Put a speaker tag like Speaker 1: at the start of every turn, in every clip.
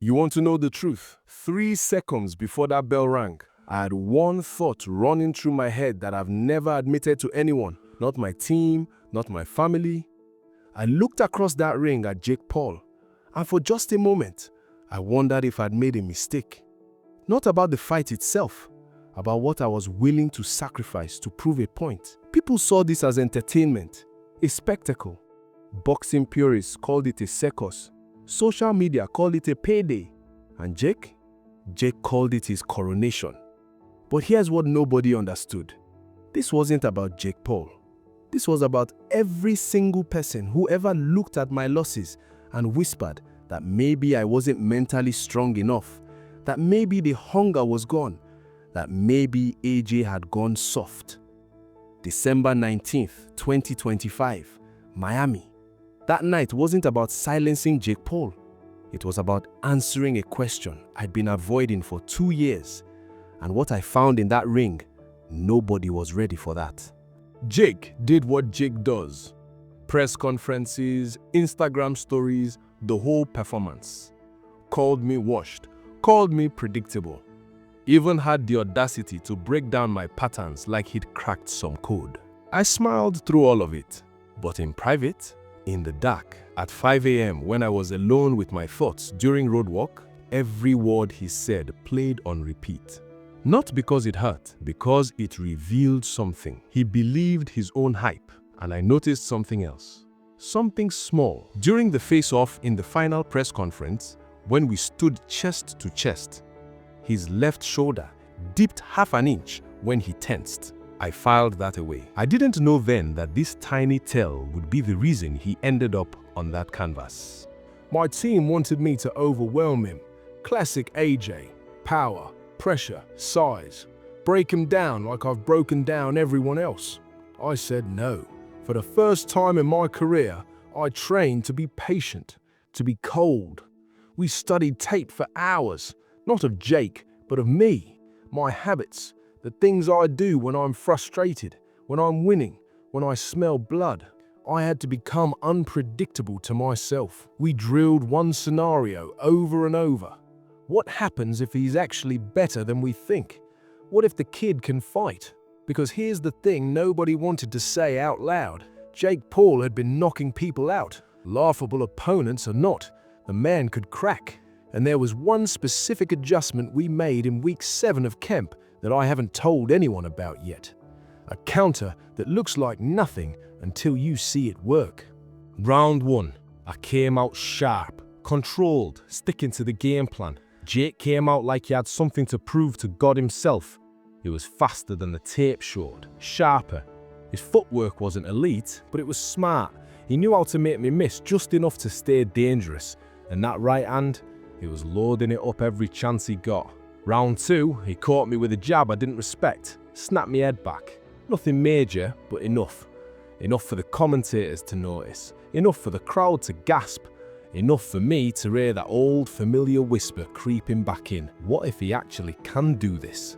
Speaker 1: You want to know the truth? 3 seconds before that bell rang, I had one thought running through my head that I've never admitted to anyone, not my team, not my family. I looked across that ring at Jake Paul, and for just a moment, I wondered if I'd made a mistake. Not about the fight itself, about what I was willing to sacrifice to prove a point. People saw this as entertainment, a spectacle. Boxing purists called it a circus. Social media called it a payday. And Jake called it his coronation. But here's what nobody understood. This wasn't about Jake Paul. This was about every single person who ever looked at my losses and whispered that maybe I wasn't mentally strong enough, that maybe the hunger was gone, that maybe AJ had gone soft. December 19th, 2025, Miami. That night wasn't about silencing Jake Paul. It was about answering a question I'd been avoiding for 2 years. And what I found in that ring, nobody was ready for that. Jake did what Jake does. Press conferences, Instagram stories, the whole performance. Called me washed, called me predictable. Even had the audacity to break down my patterns like he'd cracked some code. I smiled through all of it. But in private, in the dark, at 5 a.m. when I was alone with my thoughts during road walk, every word he said played on repeat. Not because it hurt, because it revealed something. He believed his own hype, and I noticed something else. Something small. During the face-off in the final press conference, when we stood chest to chest, his left shoulder dipped half an inch when he tensed. I filed that away. I didn't know then that this tiny tell would be the reason he ended up on that canvas. My team wanted me to overwhelm him. Classic AJ. Power, pressure, size. Break him down like I've broken down everyone else. I said no. For the first time in my career, I trained to be patient, to be cold. We studied tape for hours, not of Jake, but of me, my habits, the things I do when I'm frustrated, when I'm winning, when I smell blood. I had to become unpredictable to myself. We drilled one scenario over and over. What happens if he's actually better than we think? What if the kid can fight? Because here's the thing nobody wanted to say out loud. Jake Paul had been knocking people out. Laughable opponents or not, the man could crack. And there was one specific adjustment we made in week 7 of camp that I haven't told anyone about yet. A counter that looks like nothing until you see it work. Round 1, I came out sharp, controlled, sticking to the game plan. Jake came out like he had something to prove to God himself. He was faster than the tape showed, sharper. His footwork wasn't elite, but it was smart. He knew how to make me miss just enough to stay dangerous. And that right hand, he was loading it up every chance he got. Round 2, he caught me with a jab I didn't respect, snapped me head back. Nothing major, but enough. Enough for the commentators to notice, enough for the crowd to gasp, enough for me to hear that old familiar whisper creeping back in. What if he actually can do this?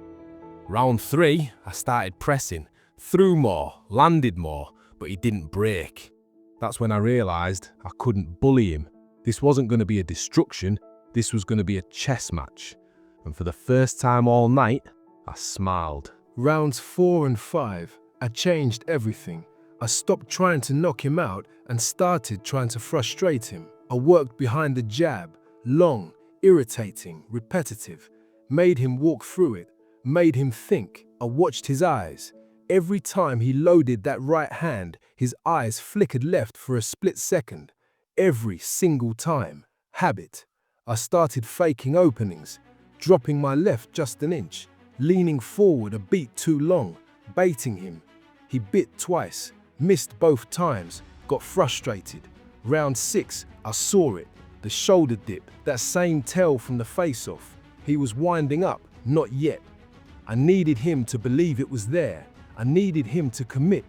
Speaker 1: Round 3, I started pressing, threw more, landed more, but he didn't break. That's when I realized I couldn't bully him. This wasn't going to be a destruction, this was going to be a chess match. And for the first time all night, I smiled. Rounds 4 and 5, I changed everything. I stopped trying to knock him out and started trying to frustrate him. I worked behind the jab, long, irritating, repetitive. Made him walk through it, made him think. I watched his eyes. Every time he loaded that right hand, his eyes flickered left for a split second. Every single time. Habit. I started faking openings, dropping my left just an inch, leaning forward a beat too long, baiting him. He bit twice, missed both times, got frustrated. Round 6, I saw it, the shoulder dip, that same tell from the face-off. He was winding up, not yet. I needed him to believe it was there. I needed him to commit,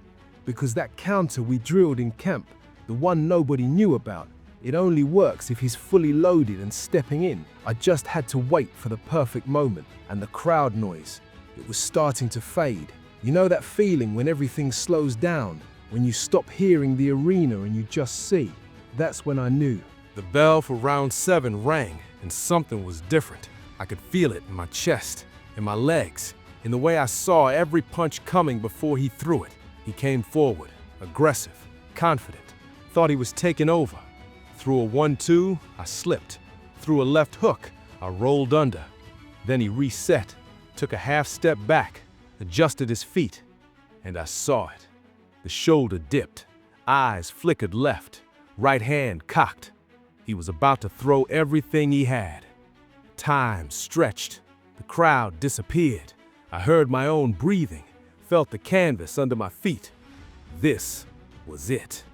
Speaker 1: because that counter we drilled in camp, the one nobody knew about, it only works if he's fully loaded and stepping in. I just had to wait for the perfect moment, and the crowd noise. It was starting to fade. You know that feeling when everything slows down, when you stop hearing the arena and you just see? That's when I knew. The bell for round 7 rang, And something was different. I could feel it in my chest, in my legs, in the way I saw every punch coming before he threw it. He came forward, aggressive, confident, thought he was taking over. Threw a 1-2, I slipped. Threw a left hook, I rolled under. Then he reset, took a half step back, adjusted his feet, and I saw it. The shoulder dipped, eyes flickered left, right hand cocked. He was about to throw everything he had. Time stretched. The crowd disappeared. I heard my own breathing, felt the canvas under my feet. This was it.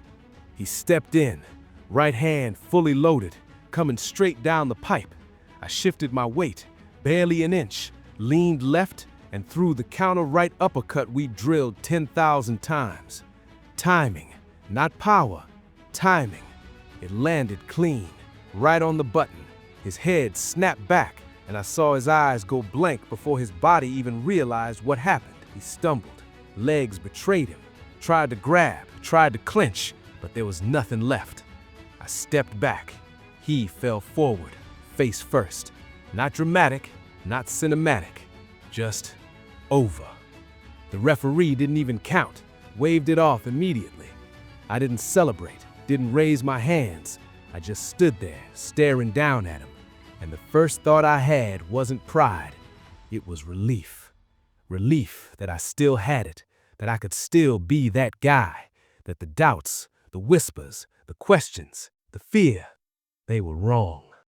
Speaker 1: He stepped in, right hand fully loaded, coming straight down the pipe. I shifted my weight, barely an inch, leaned left, and threw the counter right uppercut we drilled 10,000 times. Timing, not power, timing. It landed clean, right on the button. His head snapped back, and I saw his eyes go blank before his body even realized what happened. He stumbled. Legs betrayed him. Tried to grab, tried to clinch, but there was nothing left. I stepped back. He fell forward, face first. Not dramatic, not cinematic, just over. The referee didn't even count, waved it off immediately. I didn't celebrate, didn't raise my hands. I just stood there, staring down at him. And the first thought I had wasn't pride. It was relief. Relief that I still had it, that I could still be that guy, that the doubts, the whispers, the questions, the fear, they were wrong.